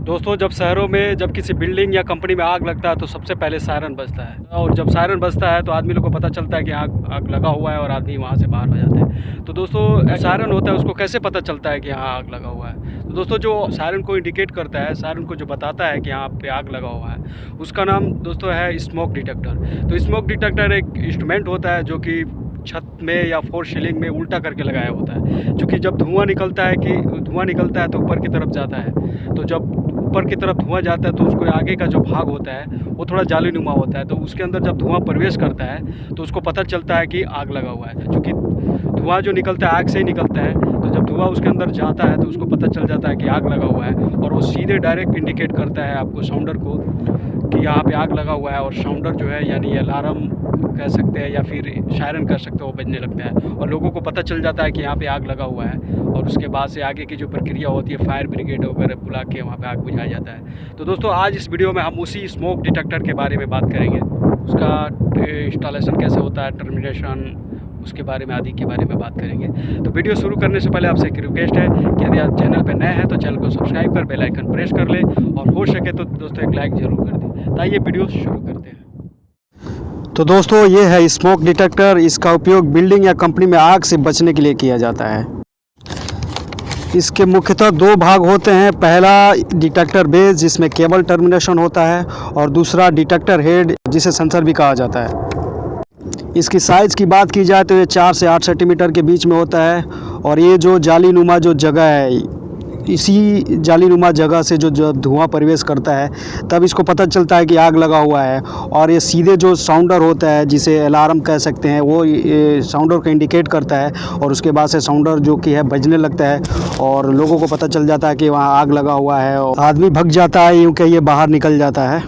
दोस्तों, जब शहरों में जब किसी बिल्डिंग या कंपनी में आग लगता है तो सबसे पहले सायरन बजता है, और जब सायरन बजता है तो आदमी लोग को पता चलता है कि आग आग लगा हुआ है और आदमी वहाँ से बाहर हो जाते हैं। तो दोस्तों, सायरन होता है, उसको कैसे पता चलता है कि यहाँ आग लगा हुआ है? तो दोस्तों, जो सायरन को इंडिकेट करता है, सायरन को जो बताता है कि यहाँ पे आग लगा हुआ है, उसका नाम दोस्तों है स्मोक डिटेक्टर। तो स्मोक डिटेक्टर एक इंस्ट्रूमेंट होता है जो कि छत में या फोर सीलिंग में उल्टा करके लगाया होता है, क्योंकि जब धुआं निकलता है तो ऊपर की तरफ जाता है। तो जब ऊपर की तरफ धुआं जाता है तो उसको आगे का जो भाग होता है वो थोड़ा जालीनुमा होता है, तो उसके अंदर जब धुआं प्रवेश करता है तो उसको पता चलता है कि आग लगा हुआ है। क्योंकि धुआं जो निकलता है आग से ही निकलता है, तो जब धुआं उसके अंदर जाता है तो उसको पता चल जाता है कि आग लगा हुआ है, और वो सीधे डायरेक्ट इंडिकेट करता है आपको साउंडर को कि यहाँ पे आग लगा हुआ है। और साउंडर जो है यानी अलार्म कह सकते हैं या फिर सायरन कर सकते हो, वो बजने लगता है और लोगों को पता चल जाता है कि यहाँ पे आग लगा हुआ है। और उसके बाद से आगे की जो प्रक्रिया होती है, फायर ब्रिगेड वगैरह बुला के वहाँ पे आग बुझाया जाता है। तो दोस्तों, आज इस वीडियो में हम उसी स्मोक डिटेक्टर के बारे में बात करेंगे, उसका इंस्टॉलेशन कैसे होता है, टर्मिनेशन, उसके बारे में आदि के बारे में बात करेंगे। तो वीडियो शुरू करने से पहले आपसे एक रिक्वेस्ट है कि यदि आप चैनल पर नए हैं तो चैनल को सब्सक्राइब कर बेल आइकन प्रेस कर ले, और हो सके तो दोस्तों एक लाइक ज़रूर कर दें। तो आइए वीडियो शुरू करते हैं। तो दोस्तों, ये है स्मोक डिटेक्टर। इसका उपयोग बिल्डिंग या कंपनी में आग से बचने के लिए किया जाता है। इसके मुख्यतः दो भाग होते हैं। पहला डिटेक्टर बेस, जिसमें केबल टर्मिनेशन होता है, और दूसरा डिटेक्टर हेड, जिसे सेंसर भी कहा जाता है। इसकी साइज़ की बात की जाए तो ये 4 से 8 सेंटीमीटर के बीच में होता है, और ये जो जालीनुमा जो जगह है, इसी जालीनुमा जगह से जो धुआं प्रवेश करता है तब इसको पता चलता है कि आग लगा हुआ है। और ये सीधे जो साउंडर होता है, जिसे अलार्म कह सकते हैं, वो साउंडर को इंडिकेट करता है, और उसके बाद से साउंडर जो कि है बजने लगता है, और लोगों को पता चल जाता है कि वहाँ आग लगा हुआ है, और आदमी भग जाता है, यूँ कि ये बाहर निकल जाता है।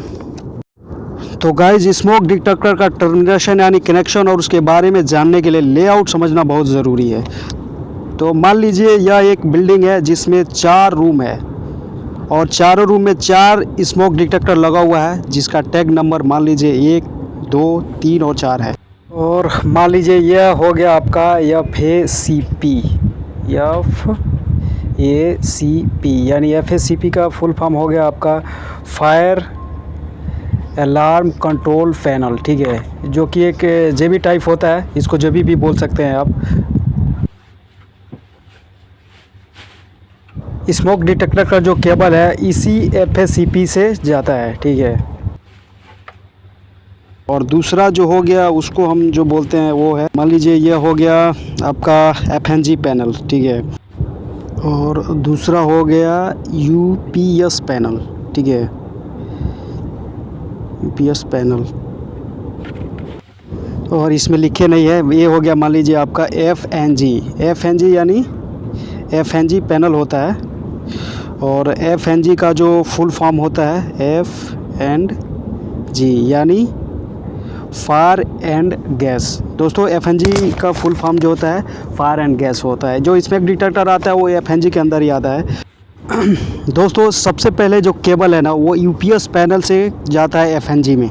तो गाइज, स्मोक डिटेक्टर का टर्मिनेशन यानी कनेक्शन और उसके बारे में जानने के लिए लेआउट समझना बहुत ज़रूरी है। तो मान लीजिए यह एक बिल्डिंग है जिसमें 4 रूम है, और चारों रूम में 4 स्मोक डिटेक्टर लगा हुआ है, जिसका टैग नंबर मान लीजिए 1, 2, 3 और 4 है। और मान लीजिए यह हो गया आपका FACP, यानी FACP का फुल फॉर्म हो गया आपका फायर अलार्म कंट्रोल पैनल, ठीक है, जो कि एक JB टाइप होता है, इसको JB भी बोल सकते हैं आप। स्मोक डिटेक्टर का जो केबल है इसी FACP से जाता है, ठीक है। और दूसरा जो हो गया उसको हम जो बोलते हैं वो है, मान लीजिए यह हो गया आपका FNG पैनल, ठीक है, और दूसरा हो गया UPS पैनल, ठीक है, UPS पैनल। और इसमें लिखे नहीं है, ये हो गया मान लीजिए आपका FNG यानी FNG पैनल होता है, और FNG का जो फुल फॉर्म होता है FNG यानी फायर एंड गैस। दोस्तों, FNG का फुल फॉर्म जो होता है फायर एंड गैस होता है। जो स्मोक डिटेक्टर आता है वो FNG के अंदर ही आता है। दोस्तों, सबसे पहले जो केबल है ना, वो UPS पैनल से जाता है FNG में,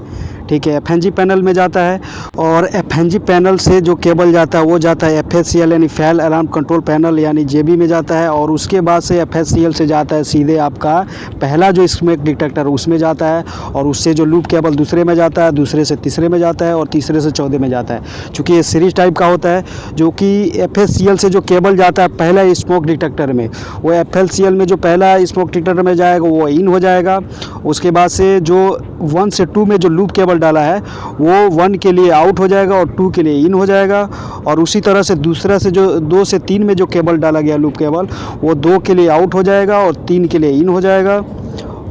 ठीक है, FNG पैनल में जाता है। और FNG पैनल से जो केबल जाता है वो जाता है FACL यानी फायर अलार्म कंट्रोल पैनल यानी JB में जाता है, और उसके बाद से FACL से जाता है सीधे आपका पहला जो स्मोक डिटेक्टर उसमें जाता है, और उससे जो लूप केबल दूसरे में जाता है, दूसरे से तीसरे में जाता है, और तीसरे से चौथे में जाता है। चूँकि ये सीरीज टाइप का होता है, जो कि FACL से जो केबल जाता है पहला स्मोक डिटेक्टर में, वो FACL में जो पहला स्मोक डिटेक्टर में जाएगा वो इन हो जाएगा। उसके बाद से जो 1 से 2 में जो लूप केबल डाला है वो 1 के लिए आउट हो जाएगा और 2 के लिए इन हो जाएगा। और उसी तरह से दूसरा से जो 2 से 3 में जो केबल डाला गया लूप केबल, वो 2 के लिए आउट हो जाएगा और 3 के लिए इन हो जाएगा।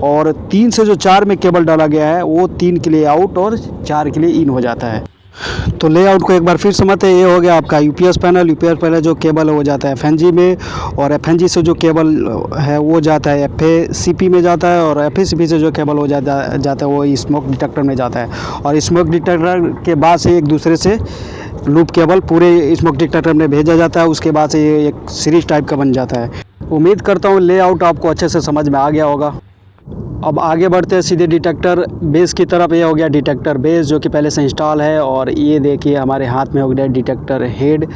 और 3 से जो 4 में केबल डाला गया है वो 3 के लिए आउट और 4 के लिए इन हो जाता है। तो लेआउट को एक बार फिर समझते हैं। ये हो गया आपका UPS पैनल जो केबल है वो जाता है FNG में, और FNG से जो केबल है वो जाता है FACP में जाता है, और FACP से जो केबल हो जाता है वो स्मोक डिटेक्टर में जाता है। और स्मोक डिटेक्टर के बाद से एक दूसरे से लूप केबल पूरे स्मोक डिटेक्टर में भेजा जाता है। उसके बाद से ये एक सीरीज टाइप का बन जाता है। उम्मीद करता हूँ लेआउट आपको अच्छे से समझ में आ गया होगा। अब आगे बढ़ते हैं सीधे डिटेक्टर बेस की तरफ। ये हो गया डिटेक्टर बेस, जो कि पहले से इंस्टॉल है, और ये देखिए हमारे हाथ में हो गया डिटेक्टर हेड,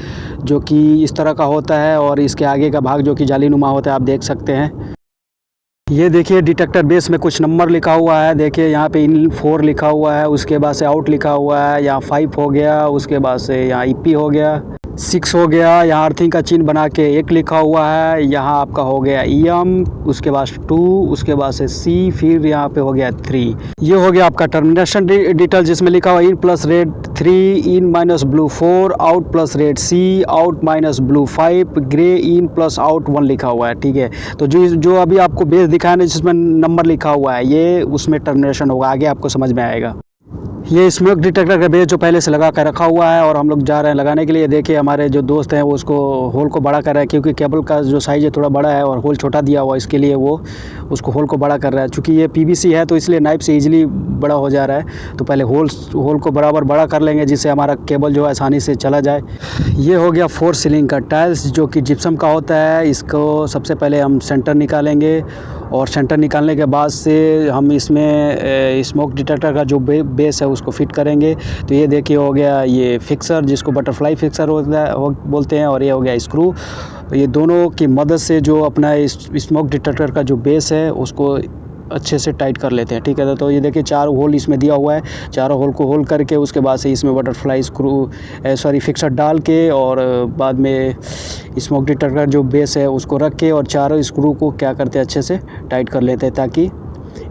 जो कि इस तरह का होता है, और इसके आगे का भाग जो कि जालीनुमा होता है, आप देख सकते हैं। ये देखिए डिटेक्टर बेस में कुछ नंबर लिखा हुआ है। देखिए यहाँ पे इन 4 लिखा हुआ है, उसके बाद से आउट लिखा हुआ है, यहाँ 5 हो गया, उसके बाद से यहाँ ईपी हो गया, 6 हो गया, यहाँ अर्थिंग का चिन्ह बना के 1 लिखा हुआ है, यहाँ आपका हो गया ईएम, उसके बाद 2, उसके बाद से सी, फिर यहाँ पे हो गया 3। ये हो गया आपका टर्मिनेशन डिटेल जिसमें लिखा हुआ in plus red 3, in minus blue 4, out plus red C, out minus blue 5, grey in plus out 1 लिखा हुआ है। ठीक है, तो जो अभी आपको बेस दिखाया ना जिसमें नंबर लिखा हुआ है, ये उसमें टर्मिनेशन होगा, आगे आपको समझ में आएगा। ये स्मोक डिटेक्टर का बेस जो पहले से लगा कर रखा हुआ है और हम लोग जा रहे हैं लगाने के लिए। देखिए हमारे जो दोस्त हैं वो उसको होल को बड़ा कर रहे हैं, क्योंकि केबल का जो साइज़ है थोड़ा बड़ा है और होल छोटा दिया हुआ है, इसके लिए वो उसको होल को बड़ा कर रहा है। चूँकि ये पीवीसी है तो इसलिए नाइफ से ईजिली बड़ा हो जा रहा है, तो पहले होल को बराबर बड़ा कर लेंगे जिससे हमारा केबल जो है आसानी से चला जाए। ये हो गया 4 सीलिंग का टाइल्स जो कि जिप्सम का होता है। इसको सबसे पहले हम सेंटर निकालेंगे और सेंटर निकालने के बाद से हम इसमें स्मोक डिटेक्टर का जो बेस है उसको फिट करेंगे। तो ये देखिए हो गया ये फिक्सर जिसको बटरफ्लाई फिक्सर होता है बोलते हैं, और ये हो गया स्क्रू। ये दोनों की मदद से जो अपना स्मोक डिटेक्टर का जो बेस है उसको अच्छे से टाइट कर लेते हैं। ठीक है, तो ये देखिए 4 होल इसमें दिया हुआ है, चारों होल को होल करके उसके बाद से इसमें बटरफ्लाई फिक्सर डाल के और बाद में स्मोक डिटेक्टर जो बेस है उसको रख के और चारों स्क्रू को क्या करते हैं अच्छे से टाइट कर लेते हैं ताकि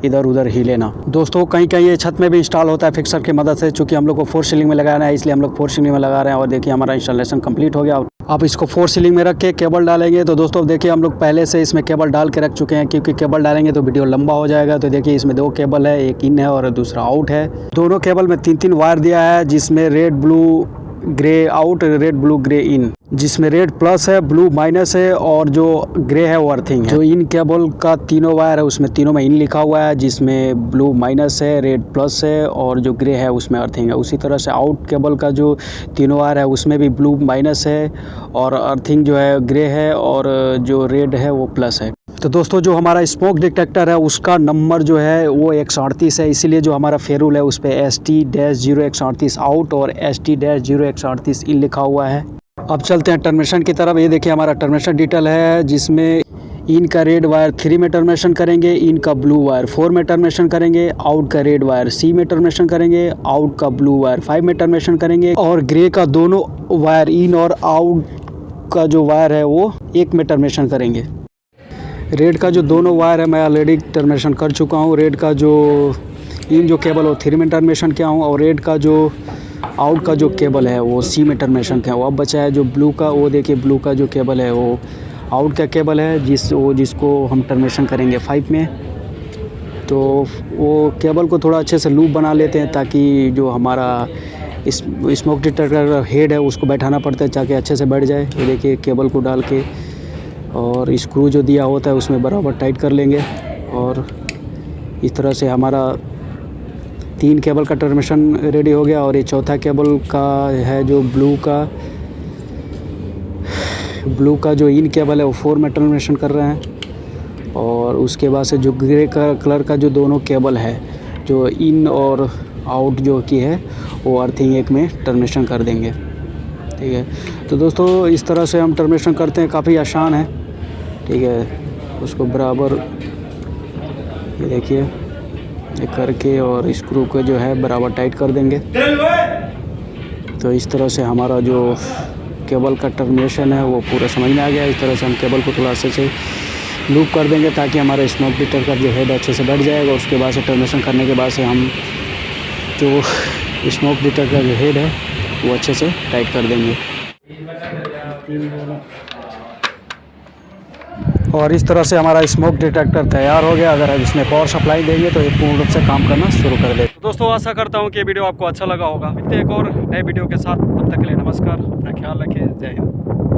इधर उधर हिले ना। दोस्तों कहीं कहीं ये छत में भी इंस्टॉल होता है फिक्सर की मदद से, चूँकि हम लोग को 4 सीलिंग में लगाना है इसलिए हम लोग 4 सीलिंग में लगा रहे हैं। और देखिए हमारा इंस्टॉलेशन कंप्लीट हो गया। आप इसको 4 सीलिंग में रख के केबल डालेंगे। तो दोस्तों देखिए हम लोग पहले से इसमें केबल डाल के रख चुके हैं, क्योंकि केबल डालेंगे तो वीडियो लंबा हो जाएगा। तो देखिए इसमें 2 केबल है, एक इन है और दूसरा आउट है। दोनों केबल में 3-3 वायर दिया है, जिसमें red blue grey out, red blue grey इन, जिसमें रेड प्लस है, ब्लू माइनस है और जो ग्रे है वो अर्थिंग है। जो इन केबल का तीनों वायर है उसमें तीनों में इन लिखा हुआ है, जिसमें ब्लू माइनस है, रेड प्लस है और जो ग्रे है उसमें अर्थिंग है। उसी तरह से आउट केबल का जो तीनों वायर है उसमें भी ब्लू माइनस है और अर्थिंग जो है ग्रे है और जो रेड है वो प्लस है। तो दोस्तों जो हमारा स्मोक डिटेक्टर है उसका नंबर जो है वो 138 है, इसीलिए जो हमारा फेरूल है उस पर ST-0138 आउट और ST-0138 इन लिखा हुआ है। अब चलते हैं टर्मिनेशन की तरफ। ये देखिए हमारा टर्मिनेशन डिटेल है, जिसमें इन का रेड वायर 3 में टर्मिनेशन करेंगे, इन का ब्लू वायर 4 में टर्मिनेशन करेंगे, आउट का रेड वायर C में टर्मिनेशन करेंगे, आउट का ब्लू वायर 5 में टर्मिनेशन करेंगे और ग्रे का दोनों वायर इन और आउट का जो वायर है वो 1 में टर्मिनेशन करेंगे। रेड का जो दोनों वायर है मैं ऑलरेडी टर्मिनेशन कर चुका हूँ। रेड का जो इन जो केबल वो 3 में टर्मिनेशन किया हूँ और रेड का जो आउट का जो केबल है वो C में टर्मिनेशन किया हुआ। अब बचा है जो ब्लू का, वो देखिए ब्लू का जो केबल है वो आउट का केबल है जिसको हम टर्मिनेशन करेंगे 5 में। तो वो केबल को थोड़ा अच्छे से लूप बना लेते हैं ताकि जो हमारा स्मोक डिटेक्टर हेड है उसको बैठाना पड़ता है ताकि अच्छे से बैठ जाए। ये देखिए केबल को डाल के और स्क्रू जो दिया होता है उसमें बराबर टाइट कर लेंगे और इस तरह से हमारा 3 केबल का टर्मिनेशन रेडी हो गया। और ये चौथा केबल का है जो ब्लू का जो इन केबल है वो 4 में टर्मिनेशन कर रहे हैं और उसके बाद से जो ग्रे कलर का जो दोनों केबल है जो इन और आउट जो की है वो अर्थिंग 1 में टर्मिनेशन कर देंगे। ठीक है, तो दोस्तों इस तरह से हम टर्मिनेशन करते हैं, काफ़ी आसान है। ठीक है, उसको बराबर ये देखिए ये करके और स्क्रू को जो है बराबर टाइट कर देंगे। तो इस तरह से हमारा जो केबल का टर्मिनेशन है वो पूरा समझ में आ गया। इस तरह से हम केबल को थोड़ा अच्छे से लूप कर देंगे ताकि हमारा स्मोक डिटेक्टर का जो हेड अच्छे से बैठ जाएगा। उसके बाद से टर्मिनेशन करने के बाद से हम जो स्मोक डिटेक्टर का जो हेड है वो अच्छे से टाइट कर देंगे। और इस तरह से हमारा स्मोक डिटेक्टर तैयार हो गया। अगर आप इसमें पावर सप्लाई देंगे तो ये पूर्ण रूप से काम करना शुरू कर देगा। दोस्तों आशा करता हूँ कि वीडियो आपको अच्छा लगा होगा। मिलते हैं एक और नए वीडियो के साथ, तब तक के लिए नमस्कार, अपना ख्याल रखें, जय हिंद।